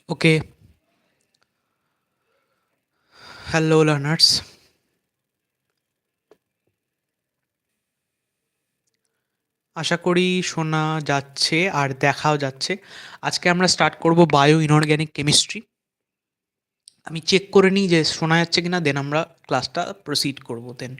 Okay, hello learners. আশা করি শোনা যাচ্ছে আর দেখাও যাচ্ছে। আজকে আমরা স্টার্ট করব বায়ো ইনঅর্গ্যানিক কেমিস্ট্রি। আমি চেক করে নিই যে শোনা যাচ্ছে কিনা, দেন আমরা ক্লাসটা প্রসিড করব দেন।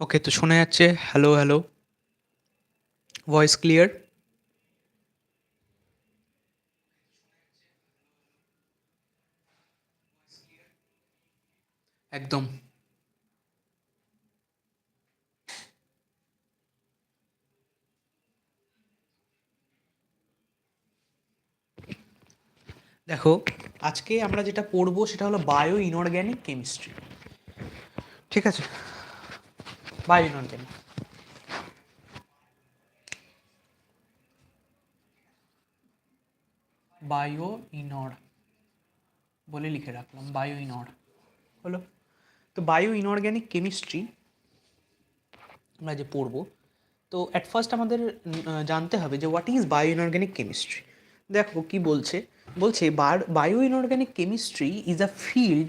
ওকে, তো শোনা যাচ্ছে। Hello hello, voice clear? একদম। দেখো, আজকে আমরা যেটা পড়বো সেটা হলো বায়ো ইনঅর্গ্যানিক কেমিস্ট্রি। ঠিক আছে, বায়ো ইনঅর্গ্যানিক। বায়ো ইনর বলে লিখে রাখলাম, বায়ো ইনর হলো। তো বায়ো ইনঅর্গ্যানিক কেমিস্ট্রি আমরা যে পড়বো, তো অ্যাট ফার্স্ট আমাদের জানতে হবে যে what is bio inorganic chemistry. দেখো কি বলছে। বলছে bio inorganic chemistry is a field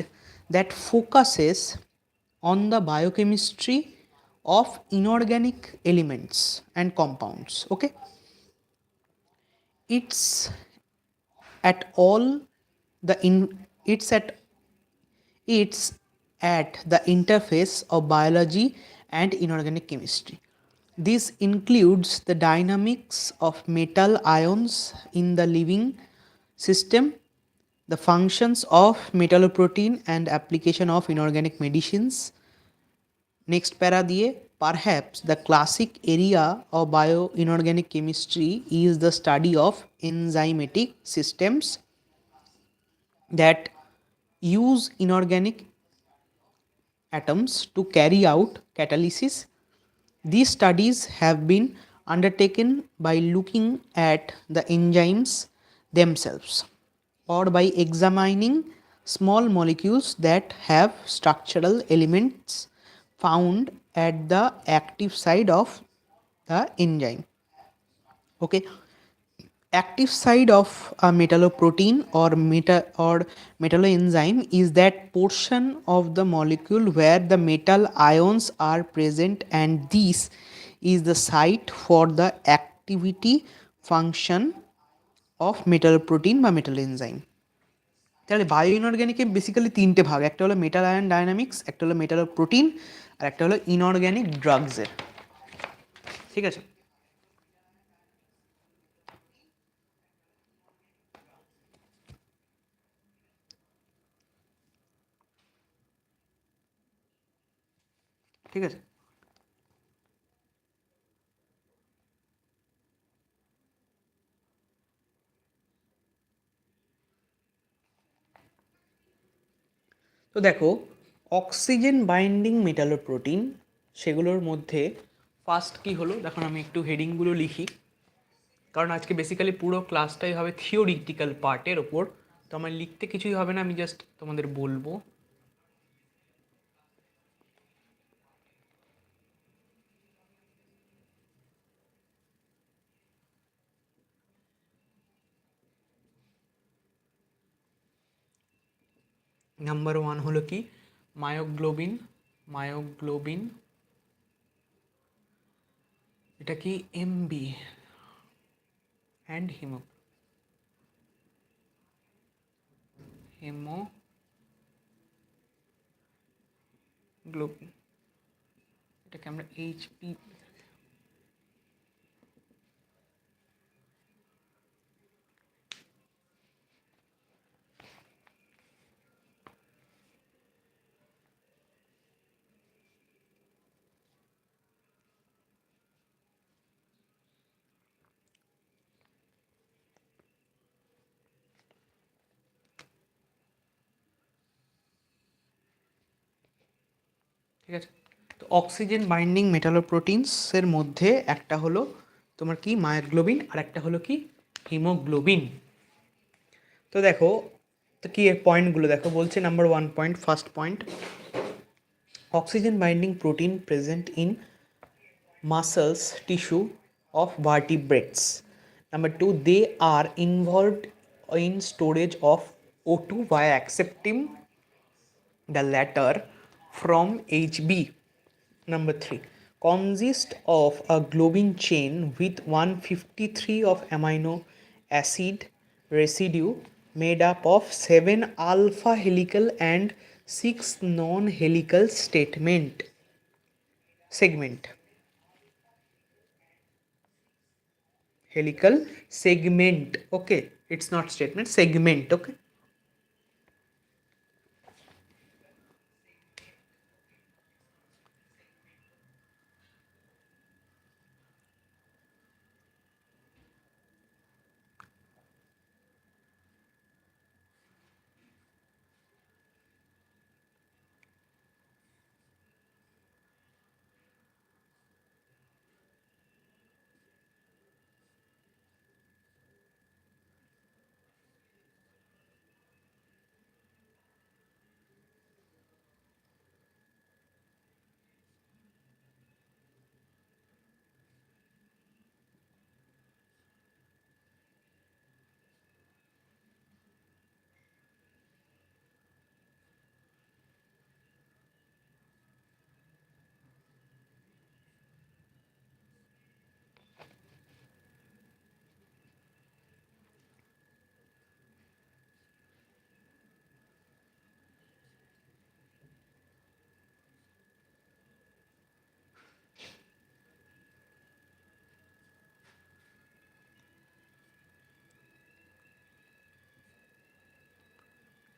that focuses on the biochemistry of inorganic elements and compounds. Okay, it's at all the in it's at the interface of biology and inorganic chemistry. This includes the dynamics of metal ions in the living system, the functions of metalloprotein and application of inorganic medicines. Next para diye, perhaps the classic area of bioinorganic chemistry is the study of enzymatic systems that use inorganic atoms to carry out catalysis. These studies have been undertaken by looking at the enzymes themselves or by examining small molecules that have structural elements found at the active side of the enzyme. Okay, active side of a metalloprotein or metalloenzyme is that portion of the molecule where the metal ions are present, and this is the site for the activity function of metalloprotein বা metalloenzyme. তাহলে bio ইনঅর্গ্যানিকে basically তিনটে ভাগ, একটা হলো metal ion dynamics, একটা হলো মেটালোপ্রোটিন, আর একটা হলো ইনঅর্গ্যানিক ড্রাগসের। ঠিক আছে, ঠিক আছে। তো দেখো, অক্সিজেন বাইন্ডিং মেটালোপ্রোটিন, সেগুলোর মধ্যে ফার্স্ট কি হলো, দেখুন আমি একটু হেডিংগুলো লিখি, কারণ আজকে বেসিক্যালি পুরো ক্লাসটাই হবে থিওরিটিক্যাল পার্টের ওপর। তো আমার লিখতে কিছুই হবে না, আমি জাস্ট তোমাদের বলবো। নাম্বার ওয়ান হলো কি, মায়োগ্লোবিন। মায়োগ্লোবিন এটা কি এমবি অ্যান্ড হেমোগ্লোবিন, এটাকে আমরা এইচপি। ঠিক আছে, তো অক্সিজেন বাইন্ডিং মেটালোপ্রোটিনসের মধ্যে একটা হলো তোমার কি মায়োগ্লোবিন, আর একটা হলো কি হিমোগ্লোবিন। তো দেখো, তো কি এর পয়েন্টগুলো দেখো, বলছে number 1 point, first point, oxygen binding protein present in muscles tissue of vertebrates. Number 2, they are involved in storage of O2 by accepting the latter from Hb. Number 3, consist of a globin chain with 153 of amino acid residue made up of 7 alpha helical and 6 non helical segment helical segment. Okay, it's not statement, segment. Okay,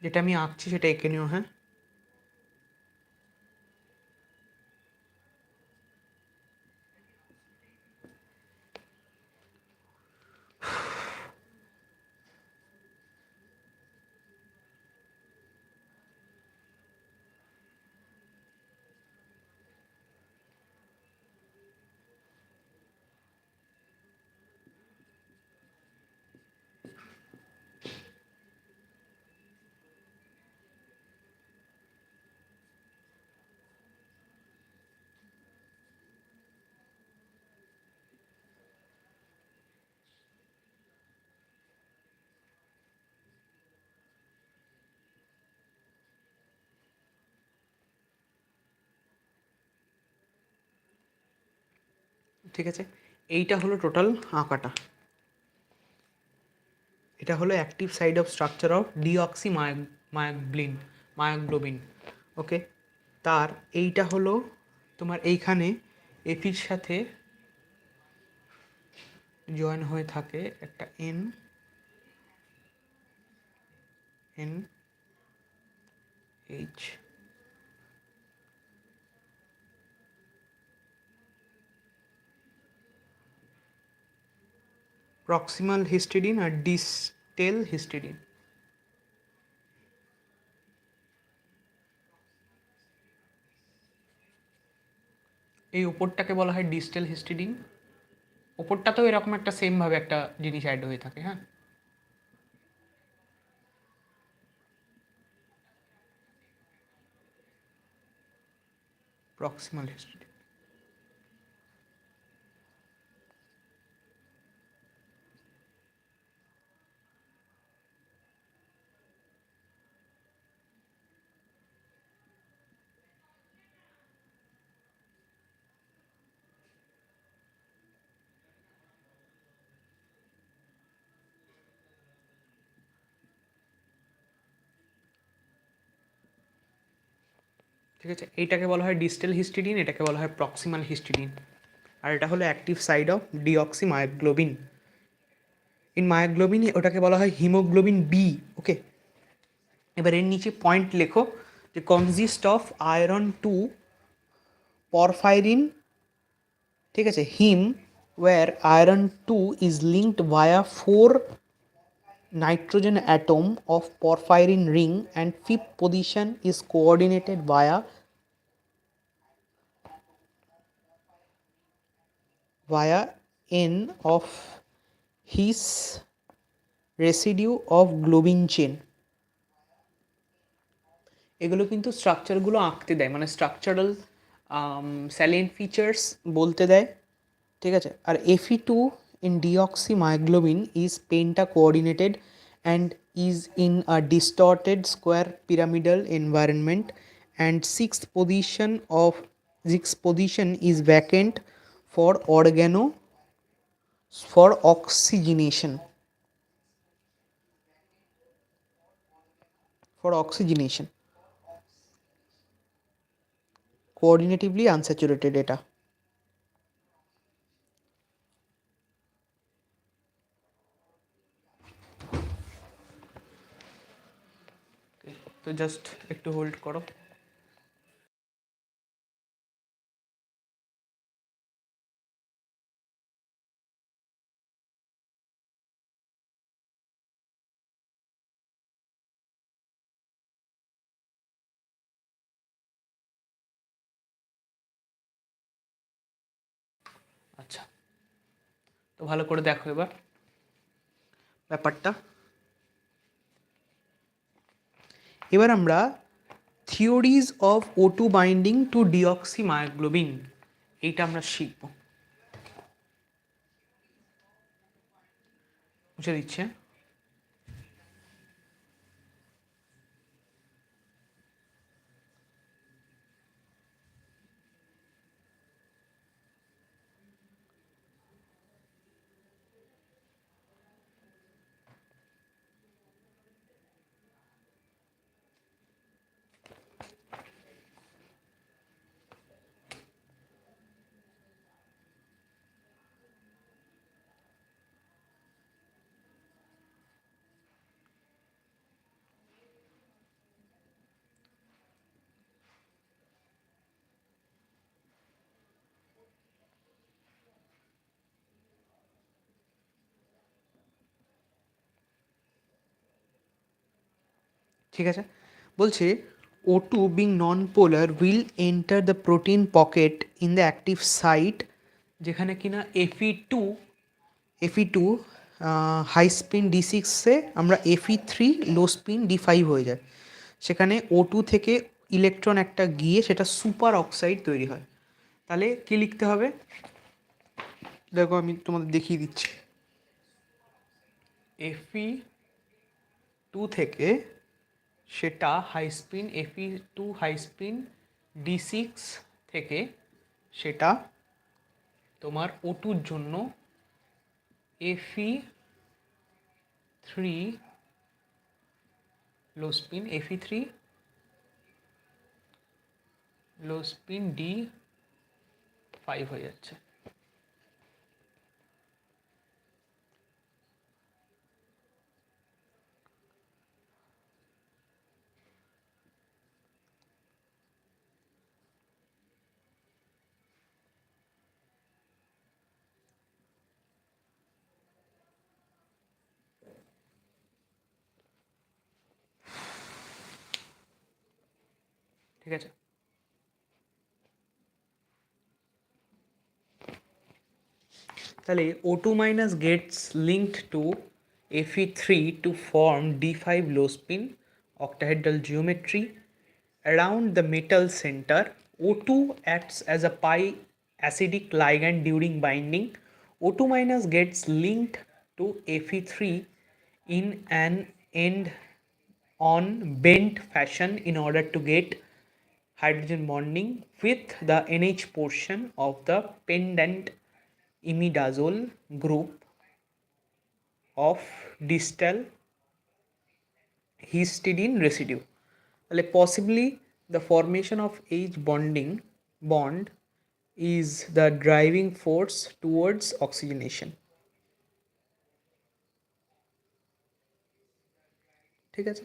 যেটা আমি আঁকছি সেটা এঁকে নিও। হ্যাঁ, ঠিক আছে, এইটা হলো টোটাল আঁকাটা। এটা হলো active site of structure of deoxymyoglobin. Okay, তার এইটা হলো তোমার এইখানে এপির সাথে জয়েন হয়ে থাকে একটা N N H, proximal histidine আর ডিস্টেল হিস্টিডিন। এই ওপরটাকে বলা হয় ডিস্টেল হিস্টিডিন। ওপরটাতেও এরকম একটা সেমভাবে একটা জিনিস অ্যাড হয়ে থাকে। হ্যাঁ, প্রক্সিমাল হিস্টিডিন। ঠিক আছে, এইটাকে বলা হয় ডিস্টাল হিস্টিডিন, এটাকে বলা হয় প্রক্সিমাল হিস্টিডিন, আর এটা হলো active site of deoxy myoglobin. In myoglobin ওটাকে বলা হয় হিমোগ্লোবিন বি। ওকে, এবার এর নিচে পয়েন্ট লেখো যে consist of iron two porphyrin, ঠিক আছে, heme where iron two is linked via 4 nitrogen atom of porphyrin ring and fifth position is coordinated via n of his residue of globin chain. এগুলো কিন্তু স্ট্রাকচারগুলো আঁকতে দেয়, মানে structural salient features বলতে দেয়, ঠিক আছে। আর Fe2 in deoxymyoglobin is penta coordinated and is in a distorted square pyramidal environment, and sixth position is vacant for for oxygenation coordinatively unsaturated এটা। তো জাস্ট একটু হোল্ড করো। আচ্ছা, তো ভালো করে দেখো এবার ব্যাপারটা। এবার আমরা theories of O2 binding to deoxymyoglobin এইটা আমরা শিখব। বুঝে দিচ্ছে। ঠিক আছে, বলছে O2 being non-polar will enter the protein pocket in the active site, যেখানে কিনা Fe2 হাই স্পিন D6-এ আমরা Fe3 লো স্পিন D5 হয়ে যায়, সেখানে O2 থেকে ইলেকট্রন একটা গিয়ে সেটা সুপার অক্সাইড তৈরি হয়। তাহলে কি লিখতে হবে দেখো, আমি তোমাদের দেখিয়ে দিচ্ছি। Fe2 থেকে সেটা high spin Fe2 high spin D6 থেকে সেটা তোমার O2-র জন্য Fe3 লো স্পিন Fe3 লো স্পিন D5 হয়ে যাচ্ছে। ঠিক আছে, তাহলে O2 minus gets linked to Fe3 to form D5 low spin octahedral geometry around the metal center. O2 acts as a pi acidic ligand during binding. O2 minus gets linked to Fe3 in an end on bent fashion in order to get hydrogen bonding with the NH portion of the pendant imidazole group of distal histidine residue. তাহলে possibly The formation of H bond is the driving force towards oxygenation. ঠিক আছে?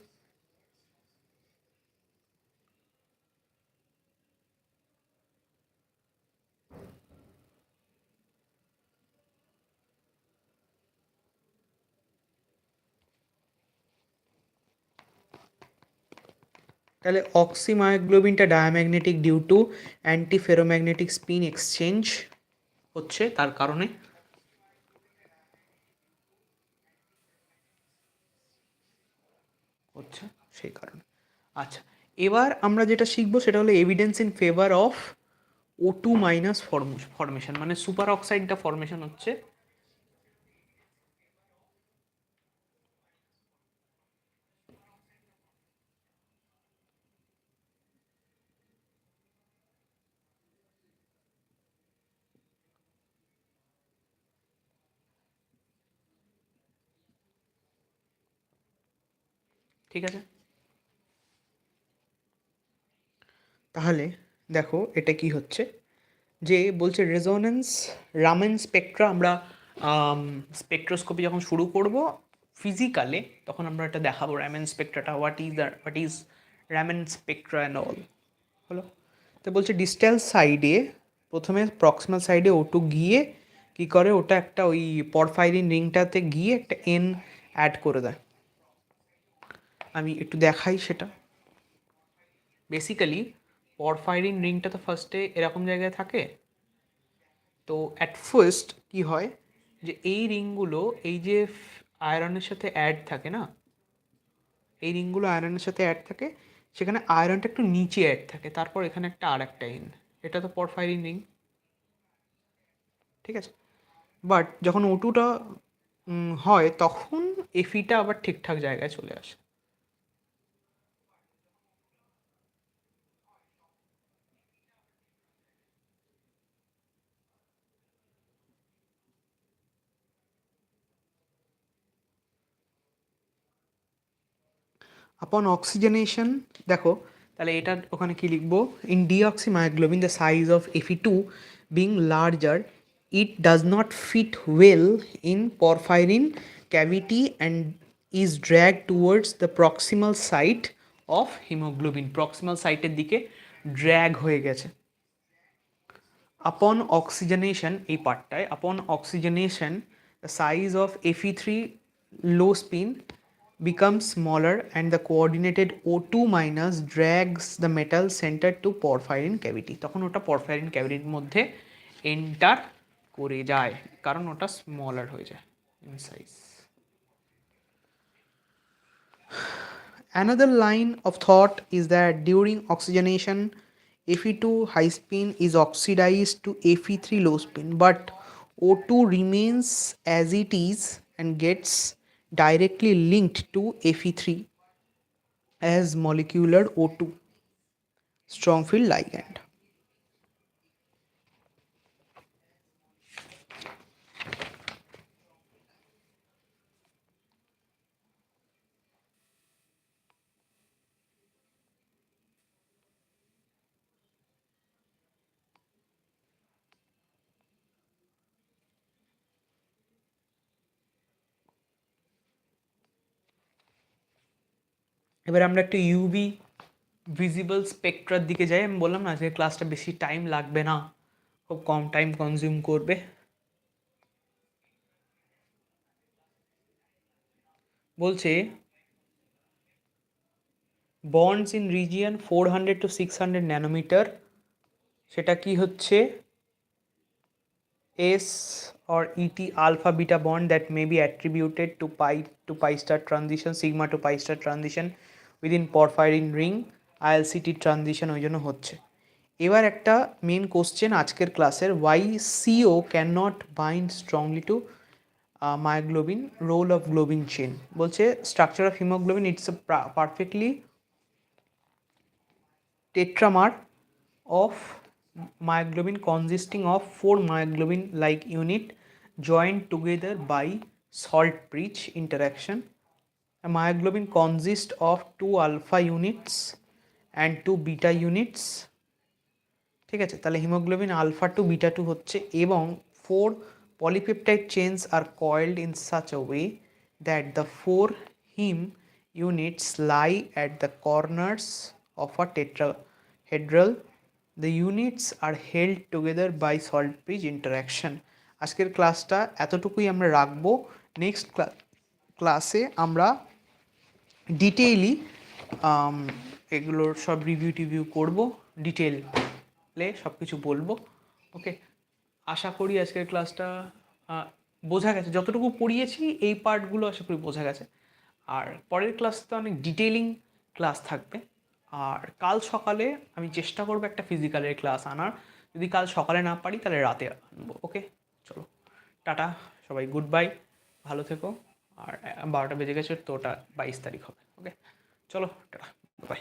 তাহলে অক্সিমায়োগ্লোবিনটা diamagnetic due to antiferromagnetic spin exchange হচ্ছে তার কারণে হচ্ছে সেই কারণে। আচ্ছা, এবার আমরা যেটা শিখবো সেটা হলো evidence in favour of O2 minus formation, মানে সুপার অক্সাইডটা ফর্মেশন হচ্ছে। ঠিক আছে, তাহলে দেখো এটা কি হচ্ছে, যে বলছে রেজোনেন্স রামেন স্পেকট্রা। আমরা স্পেকট্রোস্কোপি যখন শুরু করব ফিজিক্যালে, তখন আমরা এটা দেখাবো র্যামেন স্পেকট্রাটা, what is Raman spectra and all. হলো, তো বলছে ডিস্টাল সাইডে প্রথমে প্রক্সিমাল সাইডে O2 গিয়ে কি করে, ওটা একটা ওই পরফাইরিন রিংটাতে গিয়ে একটা এন অ্যাড করে দেয়। আমি একটু দেখাই সেটা। বেসিক্যালি পরফাইরিন রিংটা তো ফার্স্টে এরকম জায়গায় থাকে। তো অ্যাট ফার্স্ট কি হয়, যে এই রিংগুলো এই যে আয়রনের সাথে অ্যাড থাকে না, এই রিংগুলো আয়রনের সাথে অ্যাড থাকে, সেখানে আয়রনটা একটু নিচে অ্যাড থাকে, তারপর এখানে একটা আর একটা এন, এটা তো পরফাইরিন রিং। ঠিক আছে, বাট যখন O2টা হয় তখন এফিটা আবার ঠিকঠাক জায়গায় চলে আসে। আপন অক্সিজেনেশন দেখো, তাহলে এটা ওখানে কি লিখবো, in deoxymyoglobin the size of Fe2 being larger, it does not fit well in porphyrin cavity and is drag towards the proximal site of haemoglobin. Proximal সাইটের দিকে ড্র্যাগ হয়ে গেছে। আপন অক্সিজেনেশন এই পার্টটায়, আপন oxygenation the size of Fe3 low spin becomes smaller and the coordinated O2 minus drags the metal center to porphyrin cavity। তখন ওটা porphyrin ক্যাভিটির মধ্যে এন্টার করে যায়, কারণ ওটা স্মলার হয়ে যায় in size. Another line of thought is that during oxygenation, Fe2 high spin is oxidized to Fe3 low spin, but O2 remains as it is and gets directly linked to Fe3 as molecular O2 strong field ligand. এবার আমরা একটা UV visible স্পেকট্রার দিকে যাই। আমি বললাম না যে ক্লাসটা বেশি টাইম লাগবে না, খুব কম টাইম কনজিউম করবে। বলছে bonds in region 400 to 600 nanometre, সেটা কি হচ্ছে S or ET alpha beta bond that may be attributed to pi star transition, sigma to pi star transition within porphyrin ring, ILCT transition ওই জন্য হচ্ছে। এবার একটা মেন কোশ্চেন আজকের ক্লাসের, why CO cannot bind strongly to myoglobin, role of globin chain। বলছে structure of hemoglobin, it's a perfectly tetramer of myoglobin consisting of 4 myoglobin like unit joined together by salt bridge interaction. A myoglobin consists of 2 alpha units and 2 beta units. ঠিক আছে, তাহলে haemoglobin alpha two beta two হচ্ছে, এবং 4 polypeptide chains are coiled in such a way that the 4 haem units lie at the corners of a tetrahedral. The units are held together by salt bridge interaction. আজকের ক্লাসটা এতটুকুই আমরা রাখবো। Next ক্লাসে আমরা ডিটেইলি এগুলোর সব রিভিউ টিভিউ করবো, ডিটেলে সব কিছু বলবো। ওকে, আশা করি আজকের ক্লাসটা বোঝা গেছে, যতটুকু পড়িয়েছি এই পার্টগুলো আশা করি বোঝা গেছে। আর পরের ক্লাসটা অনেক ডিটেলিং ক্লাস থাকবে। আর কাল সকালে আমি চেষ্টা করবো একটা ফিজিক্যালের ক্লাস আনার, যদি কাল সকালে না পারি তাহলে রাতে আনবো। ওকে, চলো টাটা সবাই, গুড বাই, ভালো থেকো। আর 12টা বেজে গেছে তো, ওটা 22 তারিখ হবে। ওকে, চলো টাটা, বাই।